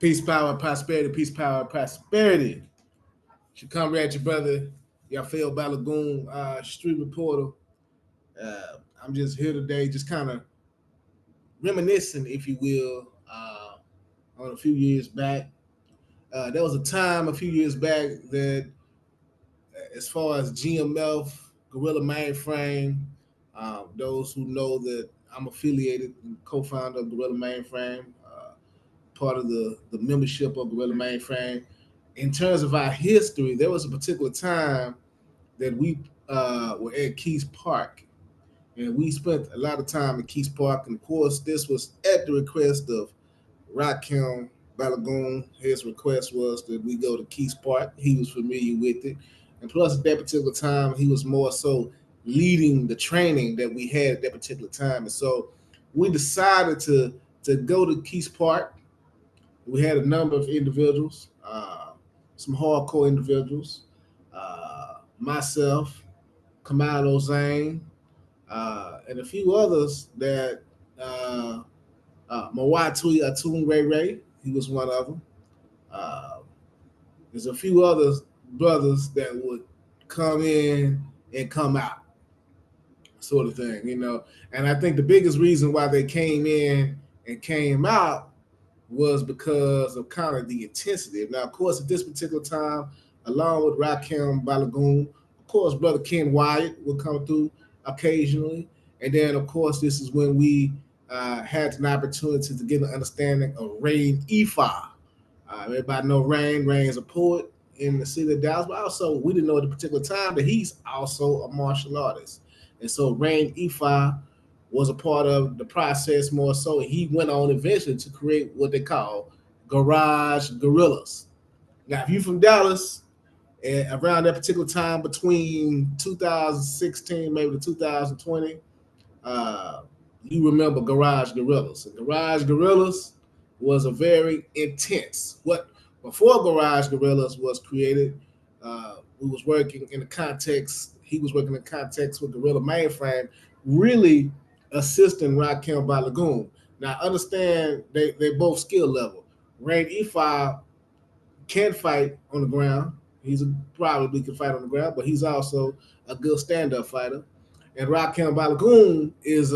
Peace, power, prosperity. Peace, power, prosperity. Should come at your brother, Yafael Balogun, street reporter. I'm just here today, just kind of reminiscing, if you will, on a few years back. There was a time a few years back that, as far as GMF, Gorilla Mainframe, those who know that I'm affiliated and co-founder of Gorilla Mainframe, part of the membership of Gorilla Mainframe. In terms of our history, there was a particular time that we were at Kiest Park, and we spent a lot of time at Kiest Park. And of course, this was at the request of Rakem Balogun. His request was that we go to Kiest Park. He was familiar with it, and plus at that particular time, he was more so leading the training that we had at that particular time. And so we decided to go to Kiest Park. We had a number of individuals, some hardcore individuals, myself, Kamado Zane, and a few others that Mawatui Atun Ray Ray, he was one of them. Uh, there's a few other brothers that would come in and come out, sort of thing. And I think the biggest reason why they came in and came out was because of kind of the intensity. Now, of course, at this particular time, along with Rakem Balogun, of course, Brother Ken Wyatt would come through occasionally. And then, of course, this is when we had an opportunity to get an understanding of Rain Ifa. Everybody know Rain. Rain is a poet in the city of Dallas, but also we didn't know at the particular time that he's also a martial artist. And so Rain Ifa was a part of the process more so. He went on eventually to create what they call Garage Gorillas. Now, if you're from Dallas, and around that particular time between 2016 maybe to 2020, you remember Garage Gorillas. And Garage Gorillas was a very intense. What before Garage Gorillas was created, we was working in the context. He was working in context with Gorilla Mainframe, really assisting Rakem Balogun. Now, understand they both skill level. Rain Ifa can fight on the ground. He's probably can fight on the ground, but he's also a good stand-up fighter. And Rakem Balogun is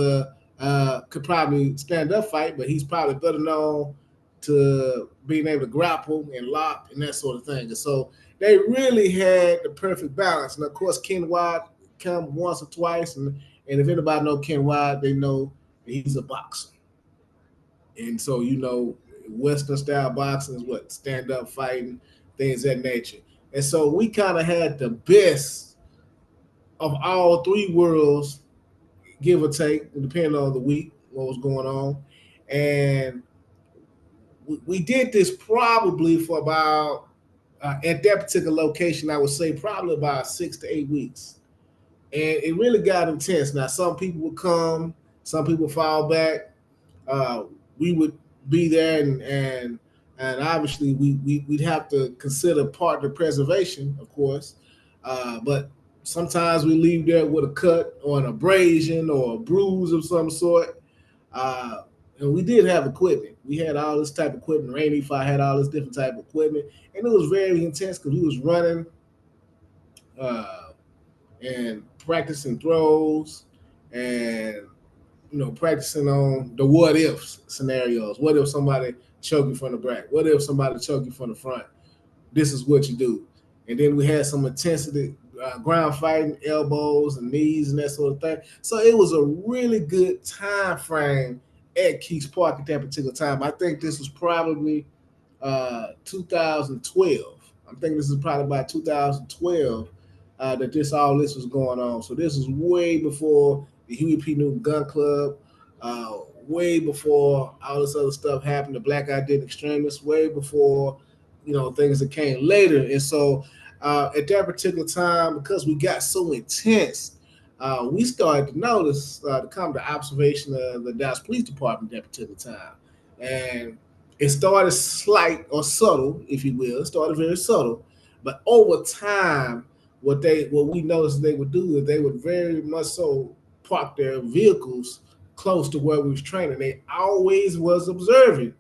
could probably stand up fight, but he's probably better known to being able to grapple and lock and that sort of thing. And so they really had the perfect balance. And of course, Ken Watt come once or twice, and if anybody know Ken Watt, they know he's a boxer. And so Western style boxing is what stand up fighting, things of that nature. And so we kind of had the best of all three worlds, give or take, depending on the week, what was going on. And we did this probably for about, at that particular location, I would say probably about 6 to 8 weeks. And it really got intense. Now, some people would come, some people fall back. We would be there, and obviously we'd have to consider partner preservation, of course. But sometimes we leave there with a cut or an abrasion or a bruise of some sort. And we did have equipment. We had all this type of equipment. Rainy Fire had all this different type of equipment. And it was very intense because we was running and practicing throws and practicing on the what if scenarios. What if somebody choke you from the back? What if somebody choke you from the front? This is what you do. And then we had some intensity, ground fighting, elbows and knees and that sort of thing. So it was a really good time frame at Kiest Park at that particular time. I think this was probably 2012. I'm thinking this is probably about 2012 that all this was going on. So this is way before the Huey P. Newton Gun Club, way before all this other stuff happened, the Black Identity Extremists, way before, things that came later. And so at that particular time, because we got so intense, we started to notice, to come to observation of the Dallas Police Department at that particular time. And it started slight or subtle, if you will. It started very subtle. But over time, what we noticed they would do is they would very much so park their vehicles close to where we was training. They always was observing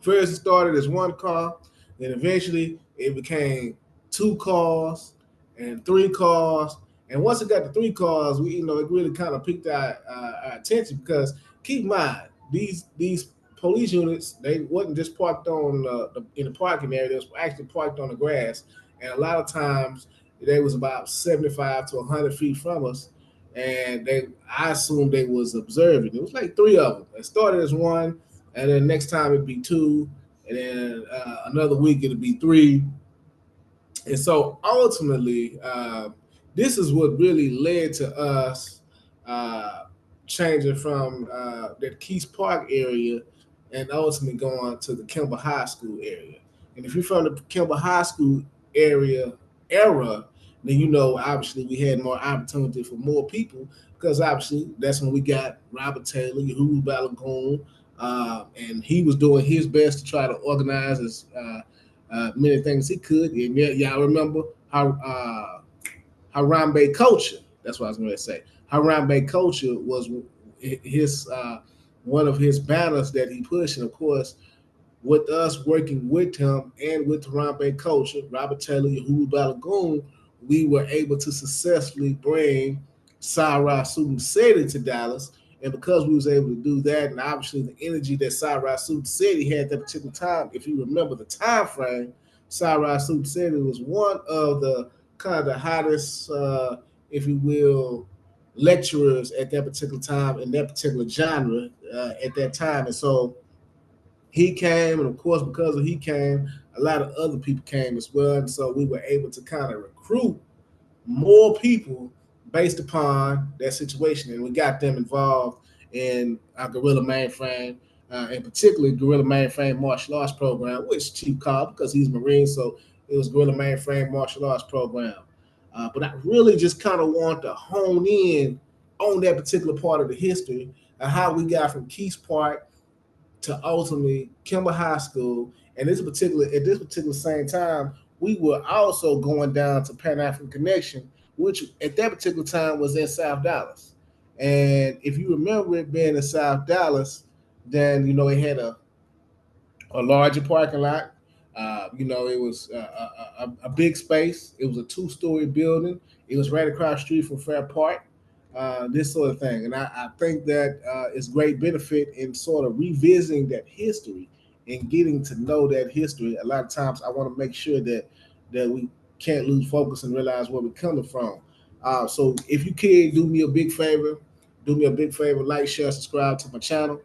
First, it started as one car, then eventually it became two cars and three cars. And once it got to three cars, it really kind of piqued our attention because keep in mind these police units, they wasn't just parked on in the parking area; they was actually parked on the grass, and a lot of times they was about 75 to 100 feet from us. And I assumed they was observing. It was like three of them. It started as one, and then next time it'd be two, and then another week it'd be three. And so ultimately, this is what really led to us uh, changing from that Kiest Park area and ultimately going to the Kimball High School area. And if you're from the Kimball High School era, then obviously we had more opportunity for more people because obviously that's when we got Robert Taylor, who Balogun, and he was doing his best to try to organize many things he could. And y'all remember Harambe culture. That's what I was going to say. Harambe culture was his one of his banners that he pushed, and of course, with us working with him and with Harambe culture, Robert Taylor, Yahuwah Balagoon, we were able to successfully bring Sarah Student City to Dallas. And because we was able to do that, and obviously the energy that Sarah Student City had at that particular time, if you remember the time frame, Sarah Student City was one of the kind of the hottest, if you will, lecturers at that particular time in that particular genre at that time. And so he came, and of course, because of he came, a lot of other people came as well. And so we were able to kind of recruit more people based upon that situation, and we got them involved in our Guerrilla Mainframe, and particularly Guerrilla Mainframe Martial Arts Program, which Chief called because he's Marine, so it was Guerrilla Mainframe Martial Arts Program. But I really just kind of want to hone in on that particular part of the history and how we got from Kiest Park to ultimately Kimball High School. And at this particular same time, we were also going down to Pan African Connection, which at that particular time was in South Dallas. And if you remember it being in South Dallas, then it had a larger parking lot. It was a big space. It was a two-story building. It was right across the street from Fair Park. This sort of thing, and I think that is great benefit in sort of revisiting that history and getting to know that history. A lot of times, I want to make sure that we can't lose focus and realize where we're coming from. So, if you can do me a big favor, like, share, subscribe to my channel.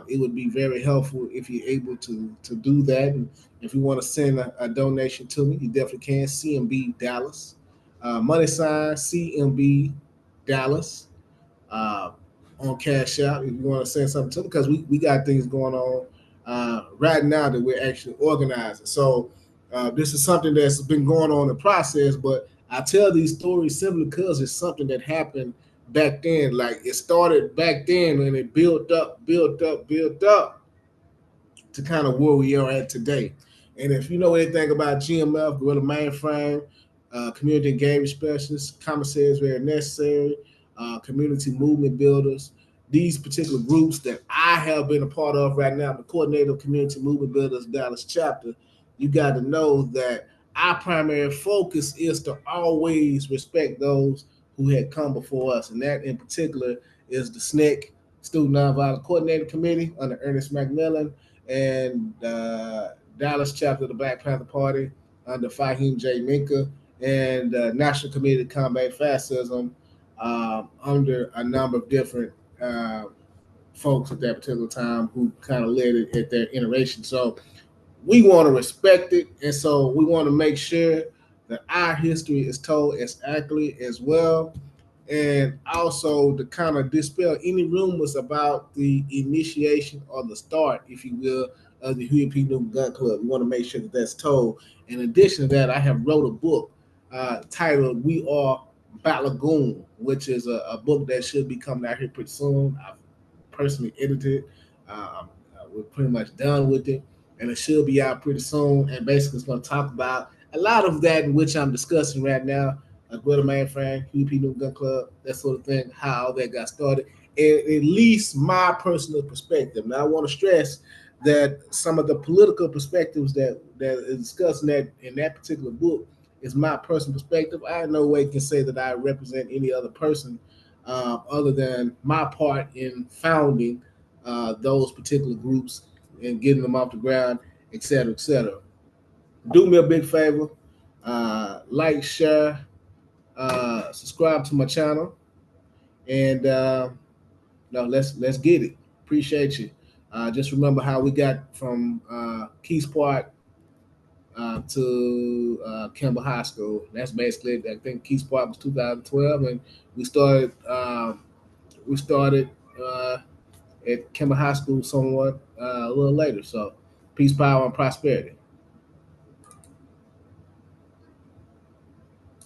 It would be very helpful if you're able to do that. And if you want to send a donation to me, you definitely can. CMB Dallas, money sign CMB Dallas, uh, on Cash App if you want to send something to me, because we got things going on right now that we're actually organizing. So this is something that's been going on in the process, but I tell these stories simply because it's something that happened back then. Like it started back then and it built up to kind of where we are at today. And if you know anything about GMF, Guerrilla Mainframe, community engagement specialists, commissaries where necessary, community movement builders, these particular groups that I have been a part of right now, the coordinator of Community Movement Builders Dallas chapter, you got to know that our primary focus is to always respect those who had come before us. And that in particular is the SNCC, Student Nonviolent Coordinating Committee under Ernest McMillan, and Dallas chapter of the Black Panther Party under Fahim J. Minka, and National Committee to Combat Fascism under a number of different folks at that particular time who kind of led it at their iteration. So we want to respect it, and so we want to make sure that our history is told as accurately as well, and also to kind of dispel any rumors about the initiation or the start, if you will, of the Huey P. Newton Gun Club. We want to make sure that that's told. In addition to that, I have wrote a book titled "We Are Balogun," which is a book that should be coming out here pretty soon. I've personally edited. We're pretty much done with it, and it should be out pretty soon. And basically, it's going to talk about a lot of that in which I'm discussing right now. Guerrilla Mainframe, UP New Gun Club, that sort of thing, how all that got started, at least my personal perspective. Now, I want to stress that some of the political perspectives that is discussed in that particular book is my personal perspective. I in no way can say that I represent any other person other than my part in founding those particular groups and getting them off the ground, et cetera, et cetera. Do me a big favor, like, share, subscribe to my channel, and no, let's get it. Appreciate you. Just remember how we got from Kiest to Kimball High School. That's basically it. I think Kiest was 2012, and we started we started uh, at Kimball High School somewhat a little later. So peace, power, and prosperity.